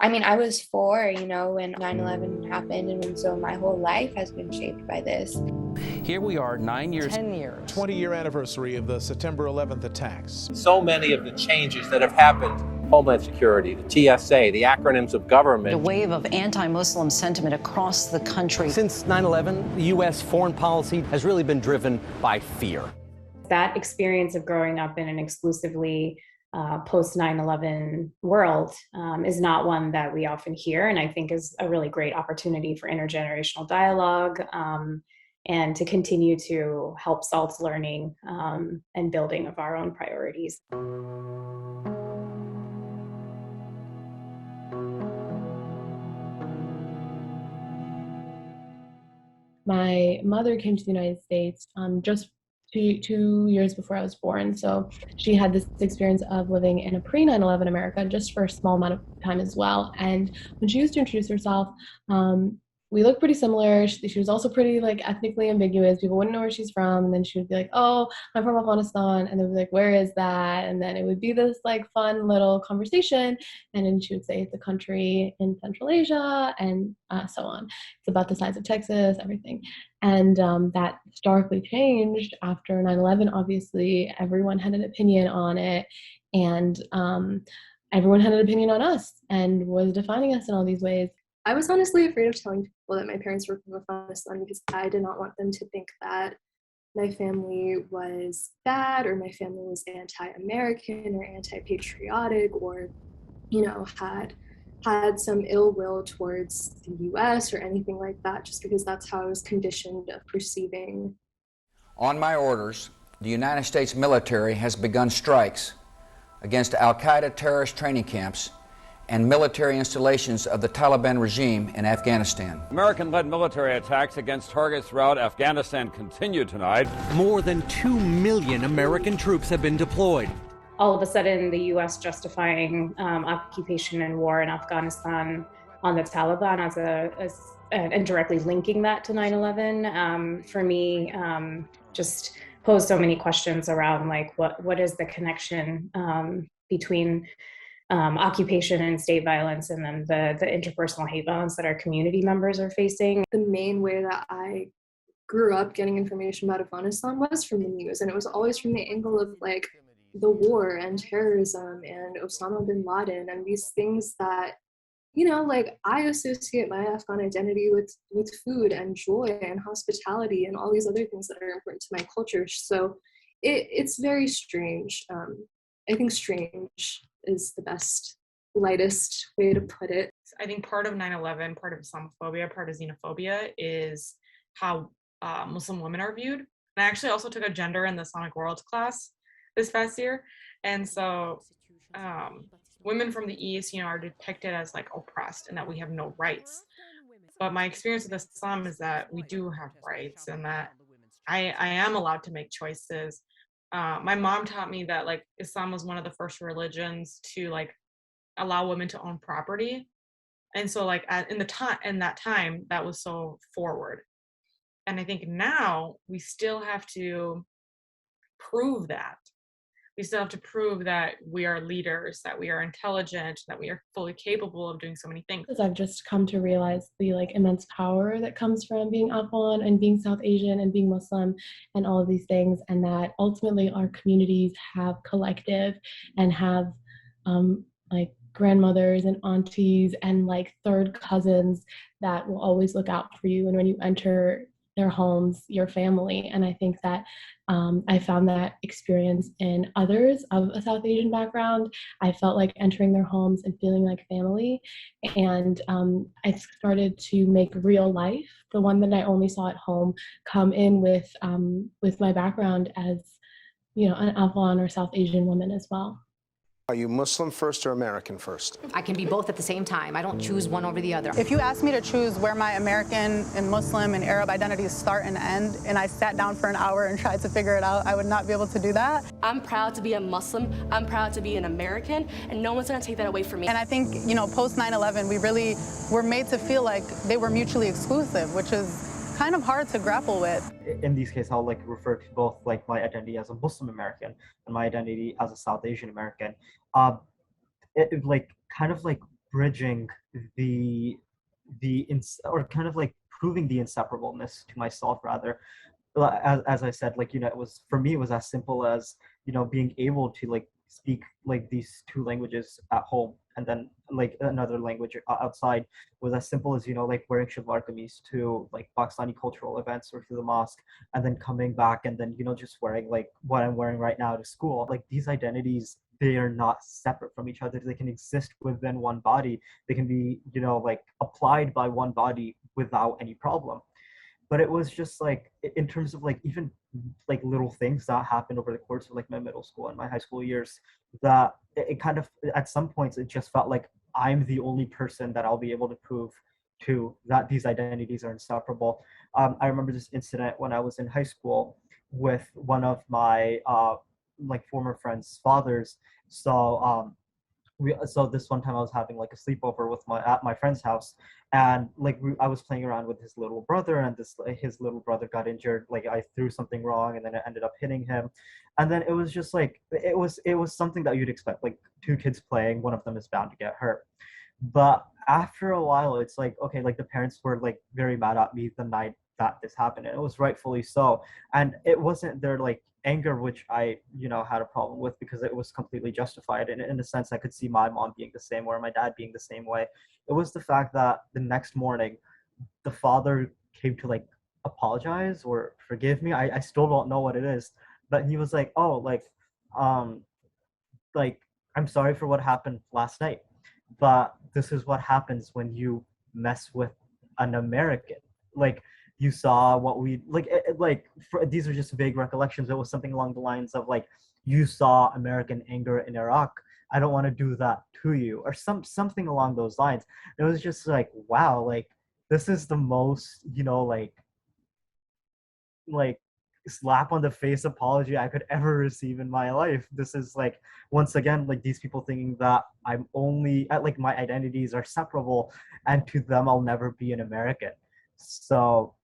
I mean, I was 4, when 9/11 happened, and so my whole life has been shaped by this. Here we are, 9 years. 10 years. 20-year anniversary of the September 11th attacks. So many of the changes that have happened, Homeland Security, the TSA, the acronyms of government. A wave of anti-Muslim sentiment across the country. Since 9/11, the U.S. foreign policy has really been driven by fear. That experience of growing up in an exclusively post 9/11 world is not one that we often hear, and I think is a really great opportunity for intergenerational dialogue and to continue to help SALT learning and building of our own priorities. My mother came to the United States just two years before I was born. So she had this experience of living in a pre 9/11 America just for a small amount of time as well. And when she used to introduce herself, we looked pretty similar. She was also pretty like ethnically ambiguous. People wouldn't know where she's from. And then she would be like, "Oh, I'm from Afghanistan." And they'd be like, "Where is that?" And then it would be this like fun little conversation. And then she would say it's a country in Central Asia and so on. It's about the size of Texas, everything. And that starkly changed after 9/11. Obviously, everyone had an opinion on it. And everyone had an opinion on us and was defining us in all these ways. I was honestly afraid of telling people that my parents were from Afghanistan because I did not want them to think that my family was bad or my family was anti-American or anti-patriotic or, had some ill will towards the US or anything like that, just because that's how I was conditioned of perceiving. On my orders, the United States military has begun strikes against Al-Qaeda terrorist training camps and military installations of the Taliban regime in Afghanistan. American-led military attacks against targets throughout Afghanistan continue tonight. More than 2 million American troops have been deployed. All of a sudden, the U.S. justifying occupation and war in Afghanistan on the Taliban and directly linking that to 9/11, for me, just posed so many questions around like what is the connection between occupation and state violence, and then the interpersonal hate violence that our community members are facing. The main way that I grew up getting information about Afghanistan was from the news, and it was always from the angle of like the war and terrorism and Osama bin Laden and these things that, I associate my Afghan identity with food and joy and hospitality and all these other things that are important to my culture. So it's very strange. I think strange is the best, lightest way to put it. I think part of 9/11, part of Islamophobia, part of xenophobia is how Muslim women are viewed. And I actually also took a gender in the Islamic world class this past year. And so women from the East, are depicted as like oppressed and that we have no rights. But my experience with Islam is that we do have rights and that I am allowed to make choices. My mom taught me that like Islam was one of the first religions to like allow women to own property, and so like in that time that was so forward. And I think now we still have to prove that. We still have to prove that we are leaders, that we are intelligent, that we are fully capable of doing so many things. I've just come to realize the like immense power that comes from being Afghan and being South Asian and being Muslim and all of these things, and that ultimately our communities have collective and have like grandmothers and aunties and like third cousins that will always look out for you. And when you enter their homes, your family. And I think that I found that experience in others of a South Asian background. I felt like entering their homes and feeling like family. And I started to make real life, the one that I only saw at home, come in with my background as, an Afghan or South Asian woman as well. Are you Muslim first or American first? I can be both at the same time. I don't choose one over the other. If you asked me to choose where my American and Muslim and Arab identities start and end, and I sat down for an hour and tried to figure it out, I would not be able to do that. I'm proud to be a Muslim. I'm proud to be an American, and no one's going to take that away from me. And I think, post 9/11, we really were made to feel like they were mutually exclusive, which is kind of hard to grapple with. In these cases, I'll refer to both my identity as a Muslim American and my identity as a South Asian American. bridging or kind of like proving the inseparableness to myself rather. As I said, like, it was, for me, it was as simple as, being able to like speak like these two languages at home, and then like another language outside. Was as simple as, like wearing shalwar kameez to like Pakistani cultural events or to the mosque, and then coming back and then, just wearing like what I'm wearing right now to school. Like, these identities, they are not separate from each other. They can exist within one body. They can be, like applied by one body without any problem. But it was just like, in terms of like even like little things that happened over the course of like my middle school and my high school years, that it kind of, at some points, it just felt like I'm the only person that I'll be able to prove to that these identities are inseparable. I remember this incident when I was in high school with one of my like former friends' fathers. So this one time I was having like a sleepover at my friend's house, and like I was playing around with his little brother, and his little brother got injured. Like, I threw something wrong, and then it ended up hitting him. And then it was just like, it was something that you'd expect, like two kids playing, one of them is bound to get hurt. But after a while, it's like, okay, like the parents were like very mad at me the night that this happened, and it was rightfully so. And it wasn't their like anger, which I, had a problem with, because it was completely justified. And in a sense, I could see my mom being the same way, or my dad being the same way. It was the fact that the next morning, the father came to like apologize or forgive me. I still don't know what it is, but he was like, oh, like, I'm sorry for what happened last night, but this is what happens when you mess with an American. Like, you saw what we these are just vague recollections. It was something along the lines of like, you saw American anger in Iraq. I don't want to do that to you, or something along those lines. It was just like, wow, like this is the most, like slap on the face apology I could ever receive in my life. This is like, once again, like these people thinking that I'm only like my identities are separable, and to them I'll never be an American. So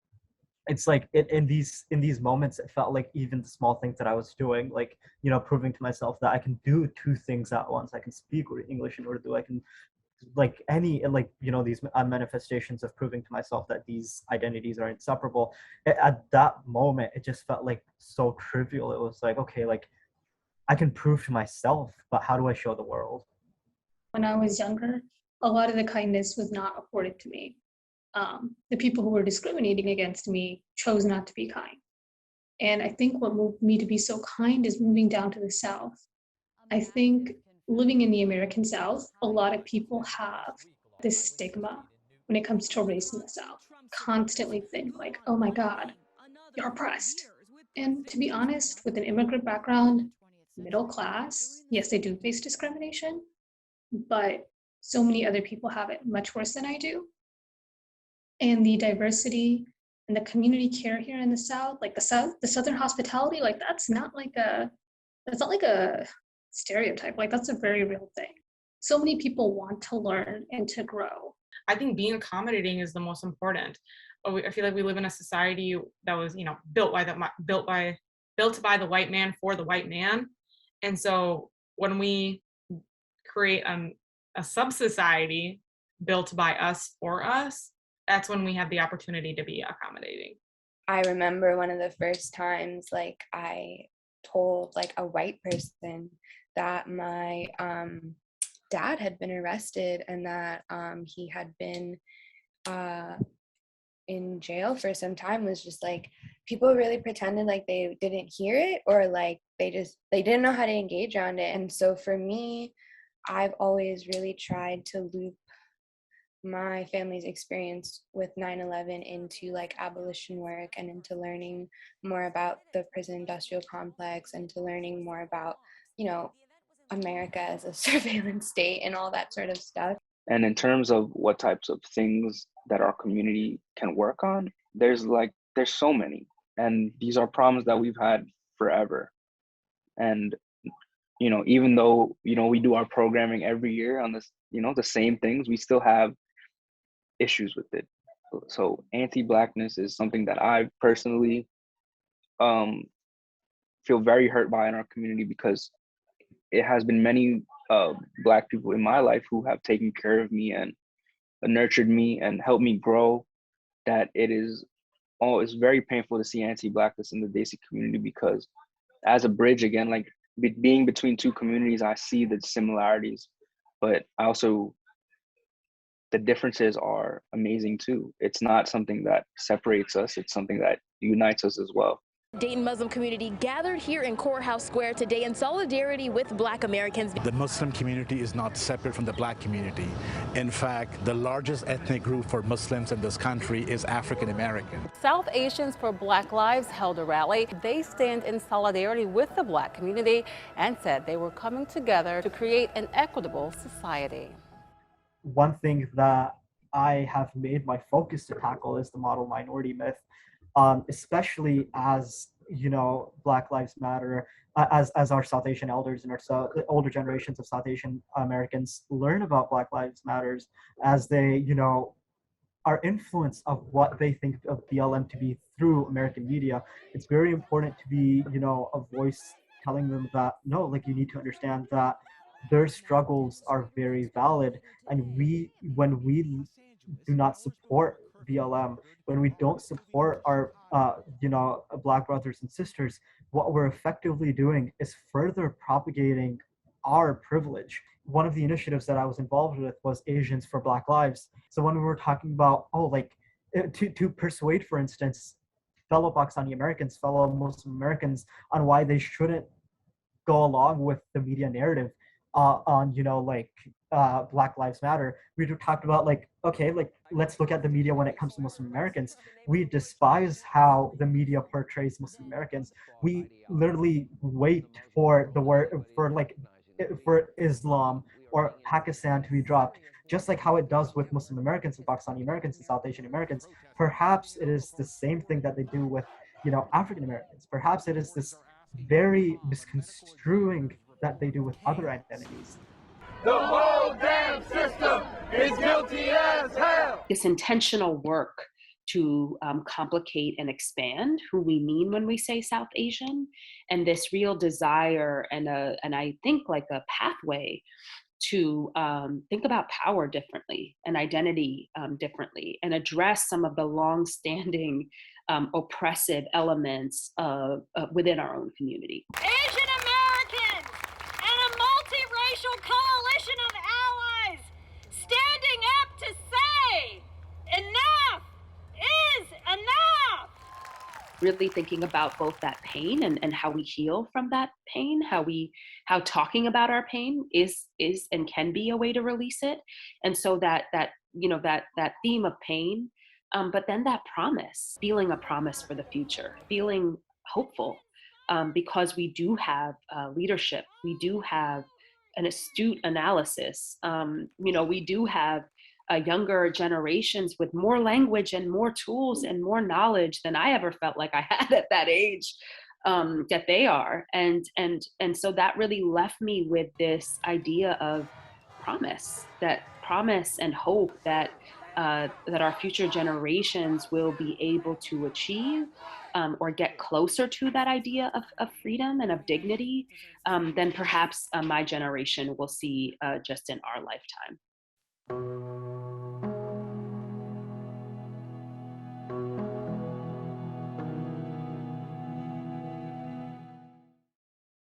it's like in these moments, it felt like even the small things that I was doing, like, proving to myself that I can do two things at once. I can speak English and Urdu. I can like any, like, these manifestations of proving to myself that these identities are inseparable. At that moment, it just felt like so trivial. It was like, okay, like I can prove to myself, but how do I show the world? When I was younger, a lot of the kindness was not afforded to me. The people who were discriminating against me chose not to be kind. And I think what moved me to be so kind is moving down to the South. I think living in the American South, a lot of people have this stigma when it comes to race in the South. Constantly think like, oh my God, you're oppressed. And to be honest, with an immigrant background, middle class, yes, they do face discrimination, but so many other people have it much worse than I do. And the diversity and the community care here in the South, like the Southern hospitality, like that's not like a stereotype. Like, that's a very real thing. So many people want to learn and to grow. I think being accommodating is the most important. I feel like we live in a society that was, built by the white man for the white man. And so when we create a sub-society built by us for us, that's when we have the opportunity to be accommodating. I remember one of the first times, like, I told like a white person that my dad had been arrested and that he had been in jail for some time. Was just like, people really pretended like they didn't hear it, or like they didn't know how to engage around it. And so for me, I've always really tried to loop my family's experience with 9/11 into like abolition work, and into learning more about the prison industrial complex, and to learning more about, America as a surveillance state and all that sort of stuff. And in terms of what types of things that our community can work on, there's so many, and these are problems that we've had forever. And even though we do our programming every year on this, the same things, we still have issues with it. So anti-Blackness is something that I personally feel very hurt by in our community, because it has been many Black people in my life who have taken care of me and nurtured me and helped me grow, that it's very painful to see anti-Blackness in the Desi community, because as a bridge, again, like being between two communities, I see the similarities, but the differences are amazing too. It's not something that separates us, it's something that unites us as well. Dayton Muslim community gathered here in Courthouse Square today in solidarity with Black Americans. The Muslim community is not separate from the Black community. In fact, the largest ethnic group for Muslims in this country is African American. South Asians for Black Lives held a rally. They stand in solidarity with the Black community and said they were coming together to create an equitable society. One thing that I have made my focus to tackle is the model minority myth. Especially as, you know, Black Lives Matter, as our South Asian elders and our older generations of South Asian Americans learn about Black Lives Matters, as they, you know, are influenced of what they think of BLM to be through American media. It's very important to be, you know, a voice telling them that, no, like, you need to understand that their struggles are very valid. And when we do not support BLM, when we don't support our, you know, Black brothers and sisters, what we're effectively doing is further propagating our privilege. One of the initiatives that I was involved with was Asians for Black Lives. So when we were talking about, to persuade, for instance, fellow Pakistani Americans, fellow Muslim Americans, on why they shouldn't go along with the media narrative on, you know, like, Black Lives Matter, we talked about, like, okay, like, let's look at the media when it comes to Muslim Americans. We despise how the media portrays Muslim Americans. We literally wait for the word for Islam or Pakistan to be dropped, just like how it does with Muslim Americans and Pakistani Americans and South Asian Americans. Perhaps it is the same thing that they do with, you know, African Americans. Perhaps it is this very misconstruing that they do with other identities. The whole damn system is guilty as hell. This intentional work to complicate and expand who we mean when we say South Asian, and this real desire and I think like a pathway to think about power differently and identity differently, and address some of the long-standing oppressive elements within our own community. Asian Americans and a multiracial coalition of allies standing up to say enough is enough. Really thinking about both that pain and how we heal from that pain, how talking about our pain is and can be a way to release it. And so that theme of pain, but then that promise, feeling a promise for the future, feeling hopeful, because we do have leadership, we do have an astute analysis, we do have younger generations with more language and more tools and more knowledge than I ever felt like I had at that age, that they are. And so that really left me with this idea of promise and hope that our future generations will be able to achieve or get closer to that idea of freedom and of dignity than perhaps my generation will see just in our lifetime.